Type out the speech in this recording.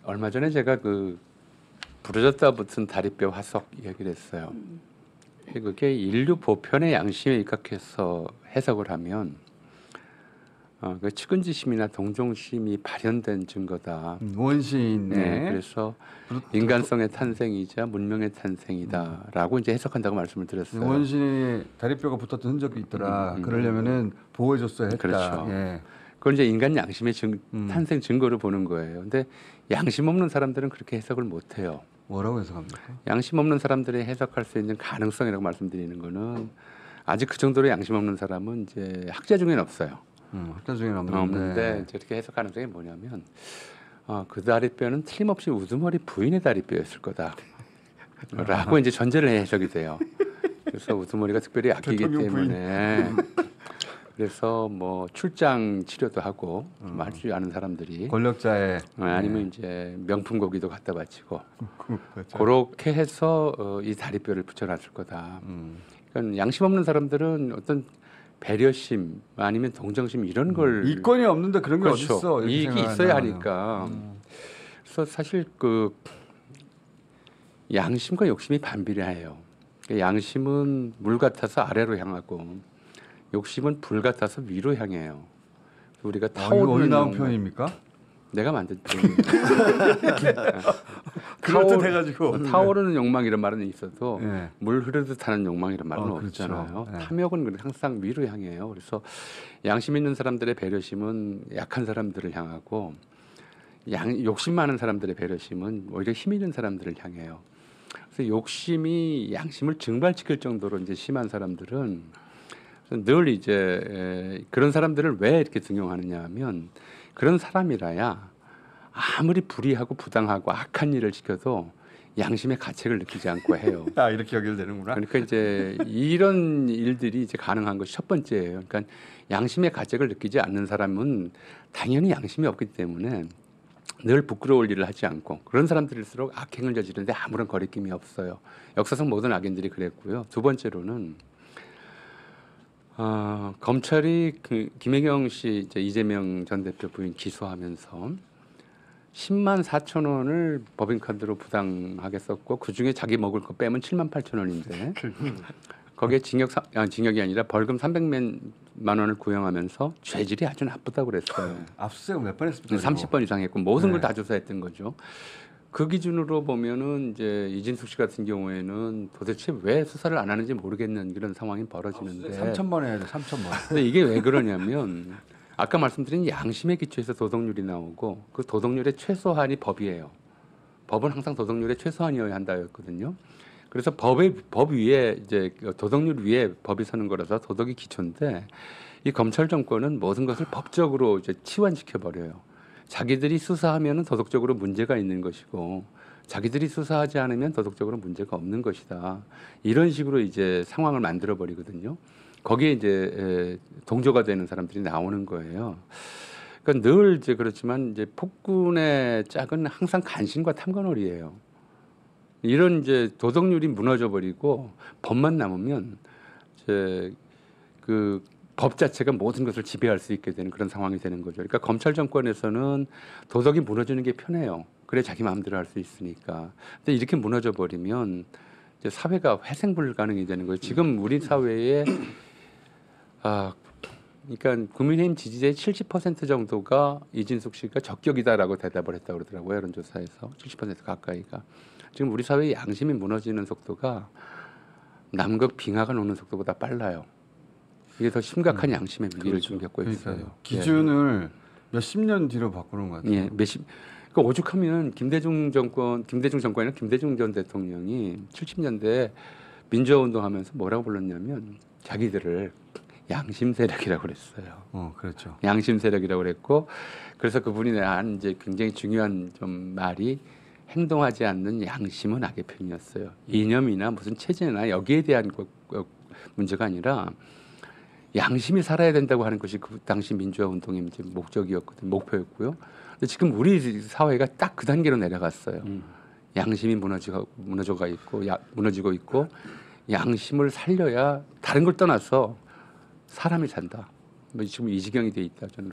얼마 전에 제가 그 부러졌다 붙은 다리뼈 화석 얘기를 했어요. 그게 인류 보편의 양심에 입각해서 해석을 하면 그 측은지심이나 동정심이 발현된 증거다. 원시인의 네, 그래서 인간성의 탄생이자 문명의 탄생이다라고 이제 해석한다고 말씀을 드렸어요. 원시인의 다리뼈가 붙었던 흔적이 있더라. 그러려면은 보호해줬어야 했다. 그렇죠. 예. 그걸 이제 인간 양심의 탄생 증거를 보는 거예요. 근데 양심 없는 사람들은 그렇게 해석을 못 해요. 뭐라고 해석합니까? 양심 없는 사람들이 해석할 수 있는 가능성이라고 말씀드리는 거는 아직 그 정도로 양심 없는 사람은 이제 학자 중에는 없어요. 학자 중에는 없는데 저렇게 해석 가능성이 뭐냐면 그 다리뼈는 틀림없이 우두머리 부인의 다리뼈였을 거다라고 이제 전제를 해석이 돼요. 그래서 우두머리가 특별히 아끼기 때문에 그래서 뭐 출장 치료도 하고 할 줄 아는 사람들이 권력자의 아니면 이제 명품 고기도 갖다 바치고 그렇게 해서 이 다리뼈를 붙여놨을 거다. 그러니까 양심 없는 사람들은 어떤 배려심 아니면 동정심 이런 걸 이권이 없는데 그런 게 그렇죠. 어딨어? 이익이 있어야 하니까. 그래서 사실 그 양심과 욕심이 반비례해요. 양심은 물 같아서 아래로 향하고 욕심은 불 같아서 위로 향해요. 우리가 이거 어디 나온 표현입니까? 내가 만든 표현이에요. 그럴듯해가지고 타오르는 욕망 이런 말은 있어도 네. 물 흐르듯 하는 욕망 이런 말은 그렇죠. 없잖아요. 네. 탐욕은 항상 위로 향해요. 그래서 양심 있는 사람들의 배려심은 약한 사람들을 향하고 욕심 많은 사람들의 배려심은 오히려 힘 있는 사람들을 향해요. 그래서 욕심이 양심을 증발시킬 정도로 이제 심한 사람들은 늘 이제 그런 사람들을 왜 이렇게 등용하느냐 하면 그런 사람이라야 아무리 불의하고 부당하고 악한 일을 시켜도 양심의 가책을 느끼지 않고 해요. 이렇게 연결되는구나. 그러니까 이제 이런 일들이 이제 가능한 것이 첫 번째예요. 그러니까 양심의 가책을 느끼지 않는 사람은 당연히 양심이 없기 때문에 늘 부끄러울 일을 하지 않고 그런 사람들일수록 악행을 저지르는데 아무런 거리낌이 없어요. 역사상 모든 악인들이 그랬고요. 두 번째로는 검찰이 그 김혜경 씨 이제 이재명 전 대표 부인 기소하면서 10만 4천 원을 법인카드로 부당하게 썼고 그 중에 자기 먹을 거 빼면 7만 8천 원인데 거기에 징역이 아니라 벌금 300만 원을 구형하면서 죄질이 아주 나쁘다고 그랬어요. 압수수색 몇 번 했습니까? 30번 이상 했고 모든 걸 다 조사했던 거죠. 그 기준으로 보면은 이제 이진숙 씨 같은 경우에는 도대체 왜 수사를 안 하는지 모르겠는 그런 상황이 벌어지는데 3,000번 해야 돼. 3,000번. 근데 이게 왜 그러냐면 아까 말씀드린 양심의 기초에서 도덕률이 나오고 그 도덕률의 최소한이 법이에요. 법은 항상 도덕률의 최소한이어야 한다였거든요. 그래서 법 위에 이제 도덕률 위에 법이 서는 거라서 도덕이 기초인데 이 검찰 정권은 모든 것을 법적으로 이제 치환시켜 버려요. 자기들이 수사하면은 도덕적으로 문제가 있는 것이고 자기들이 수사하지 않으면 도덕적으로 문제가 없는 것이다. 이런 식으로 이제 상황을 만들어 버리거든요. 거기에 이제 동조가 되는 사람들이 나오는 거예요. 그러니까 늘 이제 그렇지만 이제 폭군의 짝은 항상 간신과 탐관오리예요. 이런 이제 도덕률이 무너져 버리고 법만 남으면 이제 그 법 자체가 모든 것을 지배할 수 있게 되는 그런 상황이 되는 거죠. 그러니까 검찰 정권에서는 도덕이 무너지는 게 편해요. 그래 자기 마음대로 할 수 있으니까. 근데 이렇게 무너져 버리면 이제 사회가 회생 불가능이 되는 거예요. 지금 우리 사회에 그러니까 국민의힘 지지자의 70% 정도가 이진숙 씨가 적격이다라고 대답을 했다고 그러더라고요. 여론조사에서 70% 가까이가. 지금 우리 사회의 양심이 무너지는 속도가 남극 빙하가 녹는 속도보다 빨라요. 이게 더 심각한 양심의 위기를 좀 겪고 있어요. 기준을 몇십 년 뒤로 바꾸는 것 같아요. 예, 그러니까 오죽하면 김대중 정권이나 김대중 전 대통령이 70년대 민주화 운동하면서 뭐라고 불렀냐면 자기들을 양심 세력이라고 그랬어요. 그렇죠. 양심 세력이라고 그랬고 그래서 그분이 한 이제 굉장히 중요한 좀 말이 행동하지 않는 양심은 악의 편이었어요. 이념이나 무슨 체제나 여기에 대한 문제가 아니라 양심이 살아야 된다고 하는 것이 그 당시 민주화 운동의 이제 목표였고요. 근데 지금 우리 사회가 딱 그 단계로 내려갔어요. 양심이 무너지고 있고 양심을 살려야 다른 걸 떠나서 사람이 산다. 지금 이 지경이 돼 있다 저는.